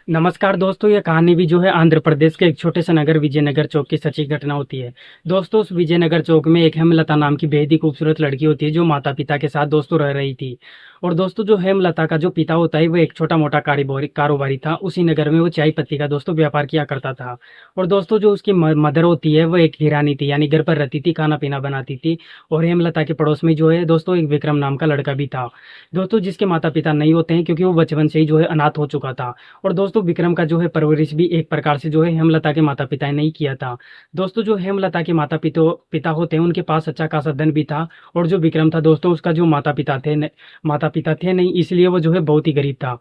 नमस्कार दोस्तों, ये कहानी भी जो है आंध्र प्रदेश के एक छोटे से नगर विजयनगर चौक की सच्ची घटना होती है। दोस्तों, उस विजयनगर चौक में एक हेमलता नाम की बेहद ही खूबसूरत लड़की होती है जो माता पिता के साथ दोस्तों रह रही थी। और दोस्तों, जो हेमलता का जो पिता होता है वो एक छोटा मोटा कारोबारी था। उसी नगर में वो चाय पत्ती का दोस्तों व्यापार किया करता था। और दोस्तों, जो उसकी मदर होती है वो एक हिरानी थी, यानी घर पर रहती थी, खाना पीना बनाती थी। और हेमलता के पड़ोस में जो है दोस्तों एक विक्रम नाम का लड़का भी था, दोस्तों जिसके माता पिता नहीं होते हैं क्योंकि वो बचपन से ही जो है अनाथ हो चुका था। और दोस्तों, विक्रम का जो है परवरिश भी एक प्रकार से जो है हेमलता के माता पिता ने नहीं किया था। दोस्तों, जो हेमलता के माता पिता पिता होते हैं उनके पास अच्छा खासा धन भी था। और जो विक्रम था दोस्तों, उसका जो माता पिता थे नहीं, इसलिए वो जो है बहुत ही गरीब था।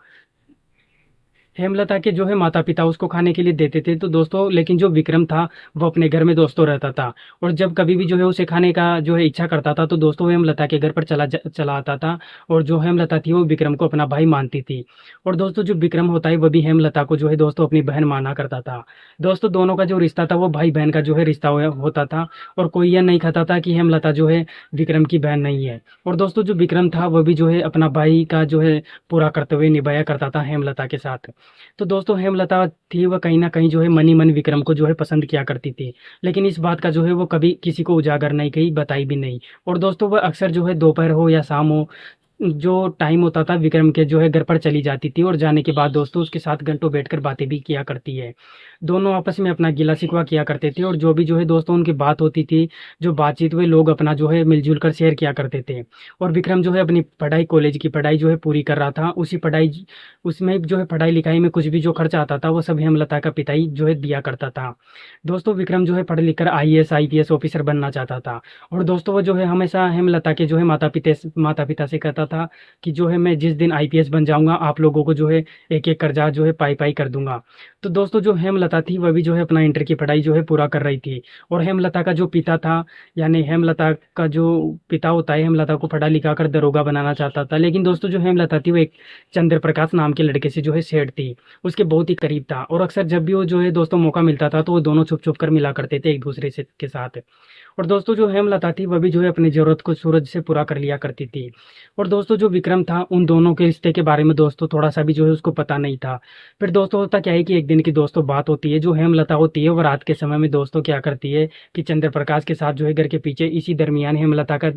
हेमलता के जो है माता पिता उसको खाने के लिए देते थे, तो दोस्तों लेकिन जो विक्रम था वो अपने घर में दोस्तों रहता था। और जब कभी भी जो है उसे खाने का जो है इच्छा करता था तो दोस्तों वो हेमलता के घर पर चला आता था। और जो हेमलता थी वो विक्रम को अपना भाई मानती थी। और दोस्तों, जो विक्रम होता है वो भी हेमलता को जो है दोस्तों अपनी बहन माना करता था। दोस्तों, दोनों का जो रिश्ता था वो भाई बहन का जो है रिश्ता होता था। और कोई यह नहीं कहता था कि हेमलता जो है विक्रम की बहन नहीं है। और दोस्तों, जो विक्रम था वो भी जो है अपना भाई का जो है पूरा कर्तव्य निभाया करता था हेमलता के साथ। तो दोस्तों, हेमलता थी वह कहीं न कहीं जो है मनी मन विक्रम को जो है पसंद किया करती थी। लेकिन इस बात का जो है वो कभी किसी को उजागर नहीं की, बताई भी नहीं। और दोस्तों, वह अक्सर जो है दोपहर हो या शाम हो, जो टाइम होता था विक्रम के जो है घर पर चली जाती थी। और जाने के बाद दोस्तों उसके साथ घंटों बैठकर बातें भी किया करती है। दोनों आपस में अपना गिला शिकवा किया करते थे। और जो भी जो है दोस्तों उनकी बात होती थी, जो बातचीत वे लोग अपना जो है मिलजुल कर शेयर किया करते थे। और विक्रम जो है अपनी पढ़ाई, कॉलेज की पढ़ाई जो है पूरी कर रहा था। उसी पढ़ाई उसमें जो है पढ़ाई लिखाई में कुछ भी जो खर्चा आता था वो सब हेमलता का पिता ही जो है दिया करता था। दोस्तों, विक्रम जो है पढ़ लिख कर आईएएस आईपीएस ऑफिसर बनना चाहता था। और दोस्तों, वो जो है हमेशा हेमलता के जो है माता पिता से कहता था कि जो है मैं जिस दिन आईपीएस बन जाऊंगा आप लोगों को जो है एक एक कर्जा जो है पाई पाई कर दूंगा। तो दोस्तों, जो हेमलता थी वह भी जो है अपना इंटर की पढ़ाई जो है पूरा कर रही थी। और हेमलता का जो पिता था, यानी हेमलता का जो पिता होता है, हेमलता को पढ़ा लिखा कर दरोगा बनाना चाहता था। लेकिन दोस्तों, जो हेमलता थी वो एक चंद्र प्रकाश नाम के लड़के से जो है सेठ थी, उसके बहुत ही करीब था। और अक्सर जब भी वो जो है दोस्तों मौका मिलता था तो वो दोनों छुप छुप कर मिला करते थे एक दूसरे से के साथ। और दोस्तों, जो हेमलता थी वह भी जो है अपनी ज़रूरत को सूरज से पूरा कर लिया करती थी। और दोस्तों, जो विक्रम था उन दोनों के रिश्ते के बारे में दोस्तों थोड़ा-सा भी जो है उसको पता नहीं था। फिर दोस्तों होता क्या है कि एक दिन की दोस्तों बात होती है, जो हेमलता होती है वो रात के समय में दोस्तों क्या करती है कि चंद्र प्रकाश के साथ जो है घर के पीछे इसी दरमियान हेमलता का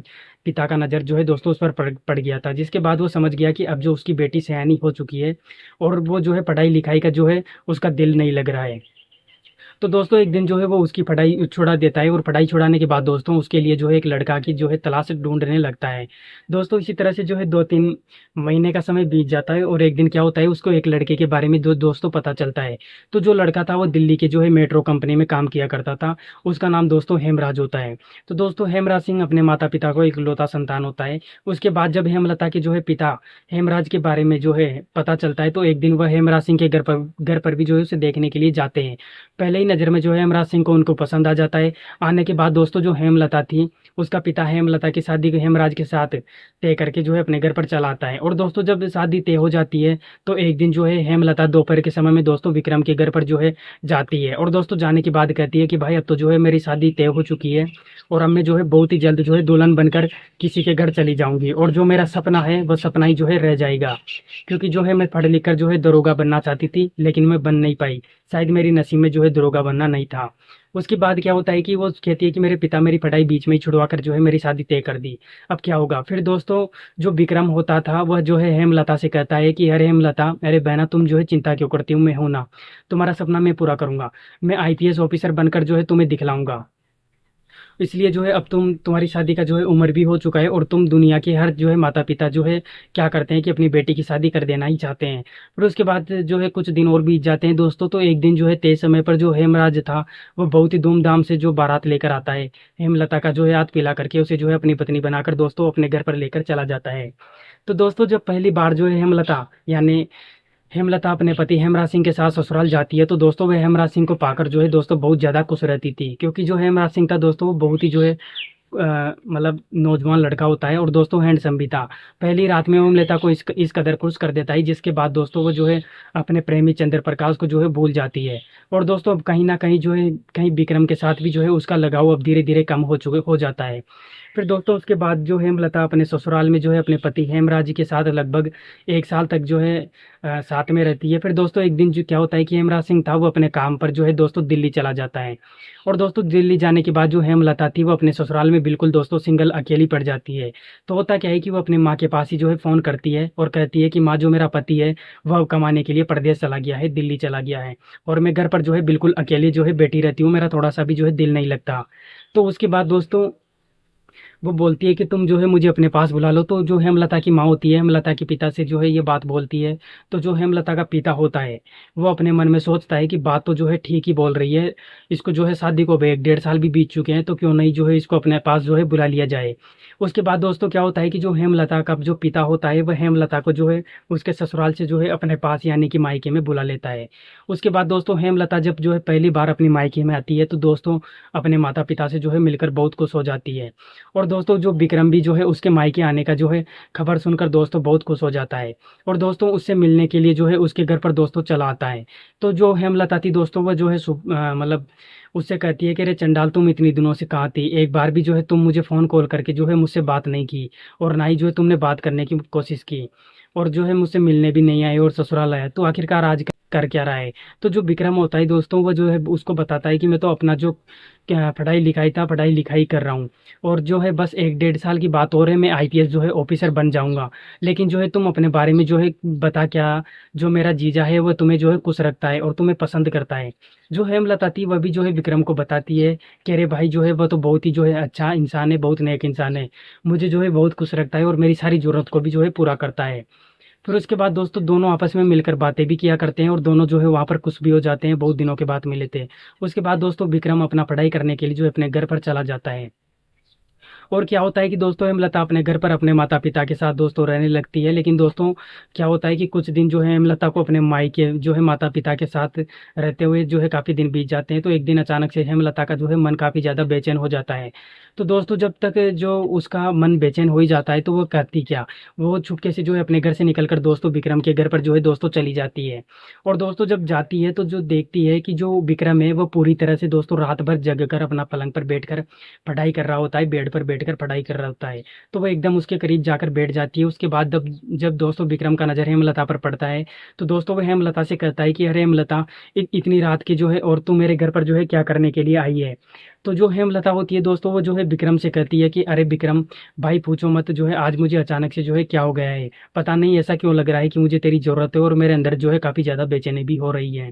पिता का नज़र जो है दोस्तों उस पर पड़ गया था। जिसके बाद वो समझ गया कि अब जो उसकी बेटी सयानी हो चुकी है और वो जो है पढ़ाई-लिखाई का जो है उसका दिल नहीं लग रहा है। तो दोस्तों, एक दिन जो है वो उसकी पढ़ाई छुड़ा देता है। और पढ़ाई छुड़ाने के बाद दोस्तों उसके लिए जो है एक लड़का की जो है तलाश ढूँढने लगता है। दोस्तों, इसी तरह से जो है 2-3 महीने का समय बीत जाता है और एक दिन क्या होता है उसको एक लड़के के बारे में दोस्तों पता चलता है। तो जो लड़का था वो दिल्ली के जो है मेट्रो कंपनी में काम किया करता था। उसका नाम दोस्तों हेमराज होता है। तो दोस्तों, हेमराज सिंह अपने माता-पिता को इकलौता संतान होता है। उसके बाद जब हेमलता के जो है पिता हेमराज के बारे में जो है पता चलता है तो एक दिन वह हेमराज सिंह के घर पर भी जो है उसे देखने के लिए जाते हैं। पहले ही नज़र में जो है हेमराज सिंह को उनको पसंद आ जाता है। आने के बाद दोस्तों, जो हेमलता थी उसका पिता हेमलता की शादी को हेमराज के साथ तय करके जो है अपने घर पर चला आता है। और दोस्तों, जब शादी तय हो जाती है तो एक दिन जो है हेमलता दोपहर के समय में दोस्तों विक्रम के घर पर जो है जाती है। और दोस्तों, जाने के बाद कहती है कि भाई अब तो जो है मेरी शादी तय हो चुकी है और अब मैं जो है बहुत ही जल्द जो है दुल्हन बनकर किसी के घर चली जाऊंगी। और जो मेरा सपना है वो सपना ही जो है रह जाएगा, क्योंकि जो है मैं पढ़ लिख कर जो है दरोगा बनना चाहती थी लेकिन मैं बन नहीं पाई। शायद मेरी नसीब में जो है दरोगा बनना नहीं था। उसके बाद क्या होता है कि वो कहती है कि मेरे पिता मेरी पढ़ाई बीच में ही छुड़वा कर जो है मेरी शादी तय कर दी। अब क्या होगा? फिर दोस्तों, जो विक्रम होता था वह जो है हेमलता से कहता है कि अरे हेमलता, अरे बहना, तुम जो है चिंता क्यों करती हो, मैं हूं ना, तुम्हारा सपना मैं पूरा करूंगा। मैं आईपीएस ऑफिसर बनकर जो है तुम्हें दिखलाऊंगा। इसलिए जो है अब तुम्हारी शादी का जो है उम्र भी हो चुका है और तुम दुनिया के हर जो है माता-पिता जो है क्या करते हैं कि अपनी बेटी की शादी कर देना ही चाहते हैं। फिर उसके बाद जो है कुछ दिन और बीत जाते हैं दोस्तों, तो एक दिन जो है तय समय पर जो हेमराज था वो बहुत ही धूमधाम से जो बारात लेकर आता है। हेमलता का जो है हाथ पीला करके उसे जो है अपनी पत्नी बनाकर दोस्तों अपने घर पर लेकर चला जाता है। तो दोस्तों, जब पहली बार जो है हेमलता अपने पति हेमराज सिंह के साथ ससुराल जाती है तो दोस्तों वह हेमराज सिंह को पाकर जो है दोस्तों बहुत ज़्यादा खुश रहती थी, क्योंकि जो हेमराज सिंह था दोस्तों वो बहुत ही जो है मतलब नौजवान लड़का होता है और दोस्तों हैंडसम भी था। पहली रात में वो हेमलता को इस कदर खुश कर देता है, जिसके बाद दोस्तों वो जो है अपने प्रेमी चंद्र प्रकाश को जो है भूल जाती है। और दोस्तों अब कहीं ना कहीं जो है कहीं विक्रम के साथ भी जो है उसका लगाव अब धीरे धीरे कम हो जाता है। फिर दोस्तों उसके बाद जो हेमलता अपने ससुराल में जो है अपने पति हेमराज जी के साथ लगभग 1 साल तक जो है साथ में रहती है। फिर दोस्तों एक दिन जो क्या होता है कि हेमराज सिंह था वो अपने काम पर जो है दोस्तों दिल्ली चला जाता है। और दोस्तों दिल्ली जाने के बाद जो हेमलता थी वो अपने ससुराल में बिल्कुल दोस्तों सिंगल अकेली पड़ जाती है। तो होता क्या है कि वो अपनी माँ के पास ही जो है फ़ोन करती है और कहती है कि माँ, जो मेरा पति है वह कमाने के लिए परदेश चला गया है, दिल्ली चला गया है, और मैं घर पर जो है बिल्कुल अकेली जो है बैठी रहती हूँ, मेरा थोड़ा सा भी जो है दिल नहीं लगता। तो उसके बाद दोस्तों वो बोलती है कि तुम जो है मुझे अपने पास बुला लो। तो जो हेमलता की माँ होती है हेमलता के पिता से जो है ये बात बोलती है। तो जो हेमलता का पिता होता है वो अपने मन में सोचता है कि बात तो जो है ठीक ही बोल रही है, इसको जो है शादी को भी 1 डेढ़ साल भी बीत चुके हैं, तो क्यों नहीं जो है इसको अपने पास जो है बुला लिया जाए। उसके बाद दोस्तों क्या होता है कि जो हेमलता का जो पिता होता है वह हेमलता को जो है उसके ससुराल से जो है अपने पास यानी कि मायके में बुला लेता है। उसके बाद दोस्तों हेमलता जब जो है पहली बार अपनी मायके में आती है तो दोस्तों अपने माता पिता से जो है मिलकर बहुत खुश हो जाती है। और दोस्तों जो विक्रम भी जो है उसके मायके आने का जो है खबर सुनकर दोस्तों बहुत खुश हो जाता है और दोस्तों उससे मिलने के लिए जो है उसके घर पर दोस्तों चला आता है। तो जो हेमलता थी दोस्तों वह जो है मतलब उससे कहती है कि अरे चंडाल, तुम इतनी दिनों से कहाँ थी, एक बार भी जो है तुम मुझे फ़ोन कॉल करके जो है मुझसे बात नहीं की और ना ही जो है तुमने बात करने की कोशिश की और जो है मुझसे मिलने भी नहीं आए और ससुराल आया, तो आखिरकार आज कर क्या रहा है। तो जो विक्रम होता है दोस्तों वो जो है उसको बताता है कि मैं तो अपना जो क्या पढ़ाई लिखाई था पढ़ाई लिखाई कर रहा हूँ और जो है बस 1 डेढ़ साल की बात और है, मैं आईपीएस जो है ऑफिसर बन जाऊंगा। लेकिन जो है तुम अपने बारे में जो है बता क्या, जो मेरा जीजा है वो तुम्हें जो है खुश रखता है और तुम्हें पसंद करता है। जो हेमलता थी वह भी जो है विक्रम को बताती है कि अरे भाई जो है वह तो बहुत ही जो है अच्छा इंसान है, बहुत नेक इंसान है, मुझे जो है बहुत खुश रखता है और मेरी सारी ज़रूरत को भी जो है पूरा करता है। फिर उसके बाद दोस्तों दोनों आपस में मिलकर बातें भी किया करते हैं और दोनों जो है वहाँ पर खुश भी हो जाते हैं, बहुत दिनों के बाद मिले थे। उसके बाद दोस्तों विक्रम अपना पढ़ाई करने के लिए जो है अपने घर पर चला जाता है। और क्या होता है कि दोस्तों हेमलता अपने घर पर अपने माता पिता के साथ दोस्तों रहने लगती है। लेकिन दोस्तों क्या होता है कि कुछ दिन जो है हेमलता को अपने मायके जो है माता पिता के साथ रहते हुए जो है काफ़ी दिन बीत जाते हैं। तो एक दिन अचानक से हेमलता का जो है मन काफ़ी ज़्यादा बेचैन हो जाता है। तो दोस्तों जब तक जो उसका मन बेचैन हो ही जाता है तो वो करती क्या, वो छुपके से जो है अपने घर से निकलकर दोस्तों विक्रम के घर पर जो है दोस्तों चली जाती है। और दोस्तों जब जाती है तो जो देखती है कि जो विक्रम है वो पूरी तरह से दोस्तों रात भर जग कर अपना पलंग पर बैठकर पढ़ाई कर रहा होता है, बेड पर बैठकर पढ़ाई कर रहा होता है। तो वो एकदम उसके करीब जाकर बैठ जाती है। उसके बाद जब जब दोस्तों विक्रम का नज़र हेमलता पर पड़ता है तो दोस्तों वो हेमलता से कहता है कि अरे हेमलता, इतनी रात की जो है और तू मेरे घर पर जो है क्या करने के लिए आई है। तो जो हेमलता होती है दोस्तों वो जो है विक्रम से कहती है कि अरे विक्रम भाई पूछो मत, जो है आज मुझे अचानक से जो है क्या हो गया है, पता नहीं ऐसा क्यों लग रहा है कि मुझे तेरी ज़रूरत है और मेरे अंदर जो है काफ़ी ज़्यादा बेचैनी भी हो रही है।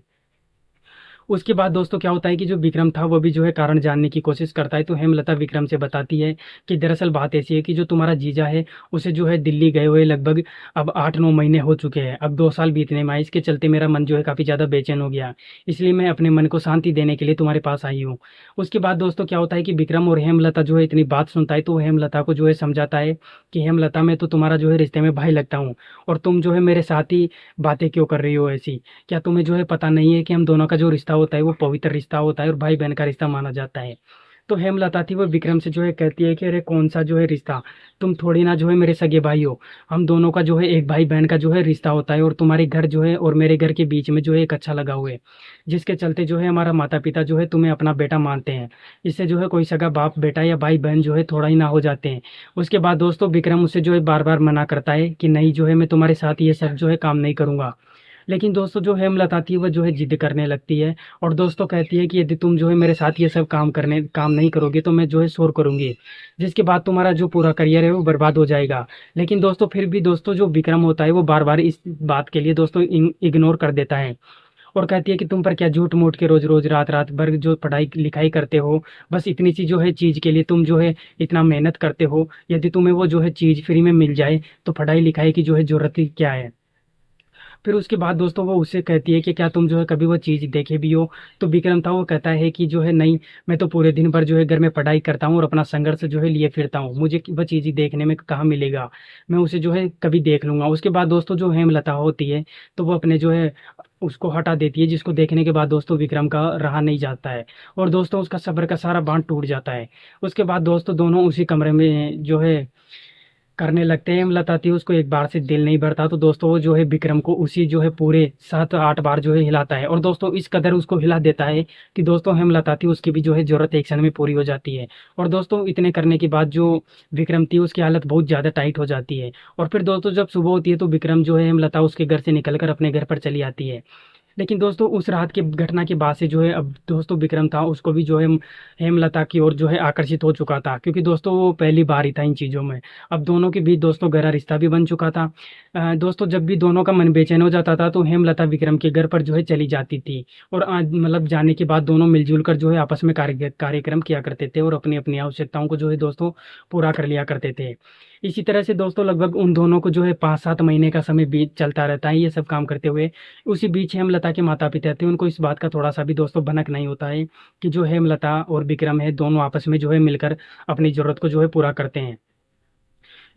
उसके बाद दोस्तों क्या होता है कि जो विक्रम था वो भी जो है कारण जानने की कोशिश करता है। तो हेमलता विक्रम से बताती है कि दरअसल बात ऐसी है कि जो तुम्हारा जीजा है उसे जो है दिल्ली गए हुए लगभग अब 8 9 महीने हो चुके हैं, अब 2 साल बीतने में आए, इसके चलते मेरा मन जो है काफ़ी ज़्यादा बेचैन हो गया, इसलिए मैं अपने मन को शांति देने के लिए तुम्हारे पास आई हूँ। उसके बाद दोस्तों क्या होता है कि विक्रम और हेमलता जो है इतनी बात सुनता है तो वो हेमलता को जो है समझाता है कि हेमलता, मैं तो तुम्हारा जो है रिश्ते में भाई लगता हूँ और तुम जो है मेरे साथ ही बातें क्यों कर रही हो ऐसी, क्या तुम्हें जो है पता नहीं है कि हम दोनों का जो रिश्ता होता है वो पवित्र रिश्ता होता है और भाई बहन का रिश्ता माना जाता है। तो हेमलता थी वो विक्रम से जो है कहती है कि अरे कौन सा जो है रिश्ता, तुम थोड़ी ना जो है मेरे सगे भाई हो, हम दोनों का जो है एक भाई बहन का जो है रिश्ता होता है और तुम्हारे घर जो है और मेरे घर के बीच में जो है एक अच्छा लगा हुआ है, जिसके चलते जो है हमारा माता पिता जो है तुम्हें अपना बेटा मानते हैं, इससे जो है कोई सगा बाप बेटा या भाई बहन जो है थोड़ा ही ना हो जाते हैं। उसके बाद दोस्तों विक्रम उससे जो है बार बार मना करता है कि नहीं जो है मैं तुम्हारे साथ ये सब जो है काम नहीं करूँगा। लेकिन दोस्तों जो हेमलता थी वह जो है जिद करने लगती है और दोस्तों कहती है कि यदि तुम जो है मेरे साथ ये सब काम नहीं करोगे तो मैं जो है शोर करूंगी, जिसके बाद तुम्हारा जो पूरा करियर है वो बर्बाद हो जाएगा। लेकिन दोस्तों फिर भी दोस्तों जो विक्रम होता है वो बार बार इस बात के लिए दोस्तों इग्नोर कर देता है और कहती है कि तुम पर क्या झूठ मूठ के रोज रोज रात रात भर जो पढ़ाई लिखाई करते हो, बस इतनी सी जो है चीज़ के लिए तुम जो है इतना मेहनत करते हो, यदि तुम्हें वो जो है चीज़ फ्री में मिल जाए तो पढ़ाई लिखाई की जो है जरूरत ही क्या है। फिर उसके बाद दोस्तों वो उससे कहती है कि क्या तुम जो है कभी वो चीज़ देखे भी हो। तो विक्रम था वो कहता है कि जो है नहीं, मैं तो पूरे दिन भर जो है घर में पढ़ाई करता हूँ और अपना संघर्ष जो है लिए फिरता हूँ, मुझे वह चीज़ देखने में कहाँ मिलेगा, मैं उसे जो है कभी देख लूँगा। उसके बाद दोस्तों जो हेमलता होती है तो वो अपने जो है उसको हटा देती है, जिसको देखने के बाद दोस्तों विक्रम का रहा नहीं जाता है और दोस्तों उसका सब्र का सारा बांध टूट जाता है। उसके बाद दोस्तों दोनों उसी कमरे में जो है करने लगते हैं हेमलता थी, उसको एक बार से दिल नहीं भरता, तो दोस्तों वो जो है विक्रम को उसी जो है पूरे 7-8 बार जो है हिलाता है, और दोस्तों इस कदर उसको हिला देता है कि दोस्तों हेमलता थी उसकी भी जो है जरूरत एक क्षण में पूरी हो जाती है। और दोस्तों इतने करने के बाद जो विक्रम थी उसकी हालत बहुत ज़्यादा टाइट हो जाती है। और फिर दोस्तों जब सुबह होती है तो विक्रम जो है हेमलता उसके घर से निकलकर अपने घर पर चली आती है। लेकिन दोस्तों उस रात की घटना के बाद से जो है अब दोस्तों विक्रम था उसको भी जो है हेमलता की ओर जो है आकर्षित हो चुका था, क्योंकि दोस्तों वो पहली बार ही था इन चीज़ों में। अब दोनों के बीच दोस्तों गहरा रिश्ता भी बन चुका था। दोस्तों जब भी दोनों का मन बेचैन हो जाता था तो हेमलता विक्रम के घर पर जो है चली जाती थी, और आज मतलब जाने के बाद दोनों मिलजुल कर जो है आपस में कार्यक्रम किया करते थे और अपनी अपनी आवश्यकताओं को जो है दोस्तों पूरा कर लिया करते थे। इसी तरह से दोस्तों लगभग उन दोनों को जो है 5-7 महीने का समय बीत चलता रहता है ये सब काम करते हुए। उसी बीच हेमलता के माता पिता थे, उनको इस बात का थोड़ा सा भी दोस्तों भनक नहीं होता है कि जो हेमलता और विक्रम है दोनों आपस में जो है मिलकर अपनी जरूरत को जो है पूरा करते हैं।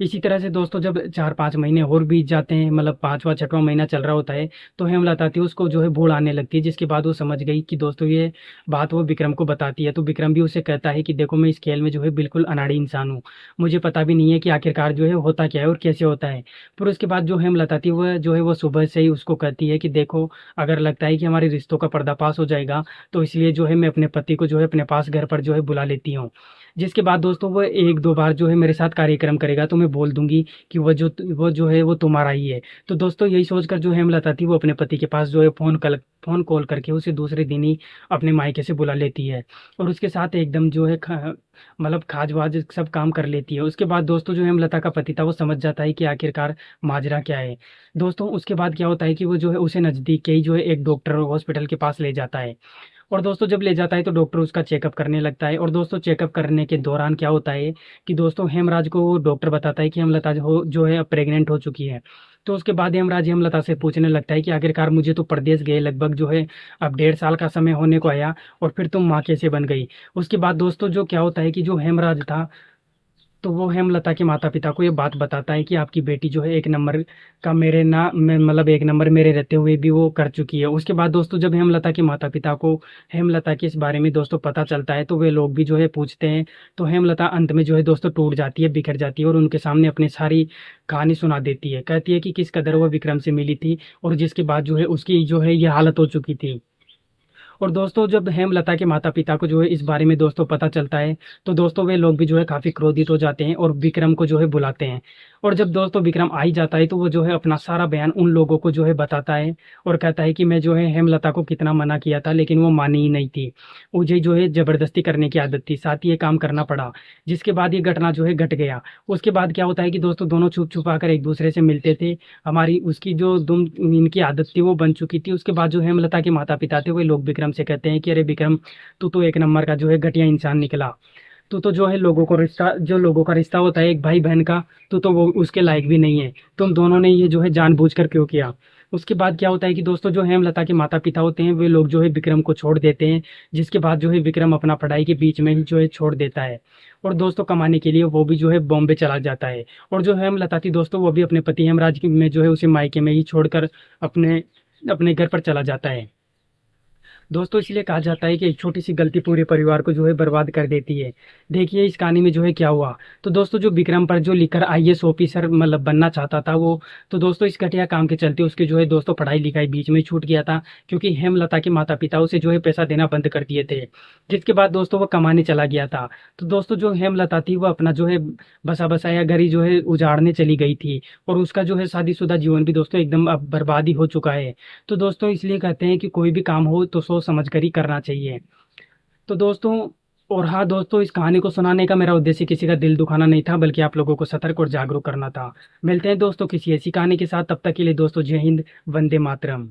इसी तरह से दोस्तों जब 4-5 महीने और बीत जाते हैं, मतलब 5वां 6वां महीना चल रहा होता है, तो हेमलता थी उसको जो है भूल आने लगती है, जिसके बाद वो समझ गई कि दोस्तों ये बात वो विक्रम को बताती है। तो विक्रम भी उसे कहता है कि देखो मैं इस खेल में जो है बिल्कुल अनाड़ी इंसान हूँ, मुझे पता भी नहीं है कि आखिरकार जो है होता क्या है और कैसे होता है। फिर उसके बाद जो हेमलता थी वह जो है वो सुबह से ही उसको कहती है कि देखो अगर लगता है कि हमारे रिश्तों का पर्दाफाश हो जाएगा तो इसलिए जो है मैं अपने पति को जो है अपने पास घर पर जो है बुला लेती हूँ। जिसके बाद दोस्तों वो 1-2 बार जो है मेरे साथ कार्यक्रम करेगा तो मैं बोल दूंगी कि वो जो है वो तुम्हारा ही है। तो दोस्तों यही सोचकर जो हेमलता थी वो अपने पति के पास जो है फ़ोन कॉल करके उसे दूसरे दिन ही अपने मायके से बुला लेती है, और उसके साथ एकदम जो है मतलब खाज-वाज सब काम कर लेती है। उसके बाद दोस्तों जो हेमलता का पति था वो समझ जाता है कि आखिरकार माजरा क्या है। दोस्तों उसके बाद क्या होता है कि वो जो है उसे नज़दीक के ही जो है एक डॉक्टर हॉस्पिटल के पास ले जाता है, और दोस्तों जब ले जाता है तो डॉक्टर उसका चेकअप करने लगता है। और दोस्तों चेकअप करने के दौरान क्या होता है कि दोस्तों हेमराज को वो डॉक्टर बताता है कि हेमलता जो है अब प्रेग्नेंट हो चुकी है। तो उसके बाद हेमराज हेमलता से पूछने लगता है कि आखिरकार मुझे तो परदेश गए लगभग जो है अब 1.5 साल का समय होने को आया, और फिर तुम माँ कैसे बन गई। उसके बाद दोस्तों जो क्या होता है कि जो हेमराज था तो वो हेमलता के माता-पिता को ये बात बताता है कि आपकी बेटी जो है 1 नंबर का मेरे ना में मतलब 1 नंबर मेरे रहते हुए भी वो कर चुकी है। उसके बाद दोस्तों जब हेमलता के माता-पिता को हेमलता के इस बारे में दोस्तों पता चलता है तो वे लोग भी जो है पूछते हैं। तो हेमलता अंत में जो है दोस्तों टूट जाती है, बिखर जाती है और उनके सामने अपनी सारी कहानी सुना देती है। कहती है कि किस कदर वो विक्रम से मिली थी और जिसके बाद जो है उसकी जो है ये हालत हो चुकी थी। और दोस्तों जब हेमलता के माता-पिता को जो है इस बारे में दोस्तों पता चलता है, तो दोस्तों वे लोग भी जो है काफ़ी क्रोधित हो जाते हैं और विक्रम को जो है बुलाते हैं। और जब दोस्तों विक्रम आ ही जाता है तो वो जो है अपना सारा बयान उन लोगों को जो है बताता है, और कहता है कि मैं जो है हेमलता को कितना मना किया था लेकिन वो मानी ही नहीं थी। मुझे जो है ज़बरदस्ती करने की आदत थी, साथ ही ये काम करना पड़ा, जिसके बाद ये घटना जो है घट गया। उसके बाद क्या होता है कि दोस्तों दोनों छुप-छुपा कर एक-दूसरे से मिलते थे। हमारी उसकी जो दुम इनकी आदत थी वो बन चुकी थी। उसके बाद जो हेमलता के माता-पिता थे, वे लोग विक्रम से कहते हैं कि अरे विक्रम, तू तो एक नंबर का जो है घटिया इंसान निकला। तू तो जो है लोगों का रिश्ता होता है एक भाई-बहन का, तू तो वो उसके लायक भी नहीं है। तुम दोनों ने ये जो है जानबूझकर क्यों किया? उसके बाद क्या होता है कि दोस्तों जो हेमलता के माता-पिता होते हैं, वे लोग जो है विक्रम को छोड़ देते हैं, जिसके बाद जो है विक्रम अपना पढ़ाई के बीच में ही जो है छोड़ देता है। और दोस्तों कमाने के लिए वो भी जो है बॉम्बे चला जाता है। और जो हेमलता थी दोस्तों वो भी अपने पति हेमराज में जो है उसे मायके में ही छोड़कर अपने अपने घर पर चला जाता है। दोस्तों इसलिए कहा जाता है कि एक छोटी सी गलती पूरे परिवार को जो है बर्बाद कर देती है। देखिए इस कहानी में जो है क्या हुआ। तो दोस्तों जो विक्रम पर जो लिखकर आईएएस ऑफिसर मतलब बनना चाहता था वो, तो दोस्तों इस घटिया काम के चलते उसके जो है दोस्तों पढ़ाई लिखाई बीच में छूट गया था, क्योंकि हेमलता के माता पिता उसे जो है पैसा देना बंद कर दिए थे, जिसके बाद दोस्तों वो कमाने चला गया था। तो दोस्तों जो हेमलता थी वो अपना जो है बसा बसाया घर ही जो है उजाड़ने चली गई थी, और उसका जो है शादीशुदा जीवन भी दोस्तों एकदम अब बर्बादी हो चुका है। तो दोस्तों इसलिए कहते हैं कि कोई भी काम हो तो सोच समझ कर ही करना चाहिए। तो दोस्तों, और हाँ दोस्तों, इस कहानी को सुनाने का मेरा उद्देश्य किसी का दिल दुखाना नहीं था, बल्कि आप लोगों को सतर्क और जागरूक करना था। मिलते हैं दोस्तों किसी ऐसी कहानी के साथ, तब तक के लिए दोस्तों जय हिंद, वंदे मातरम।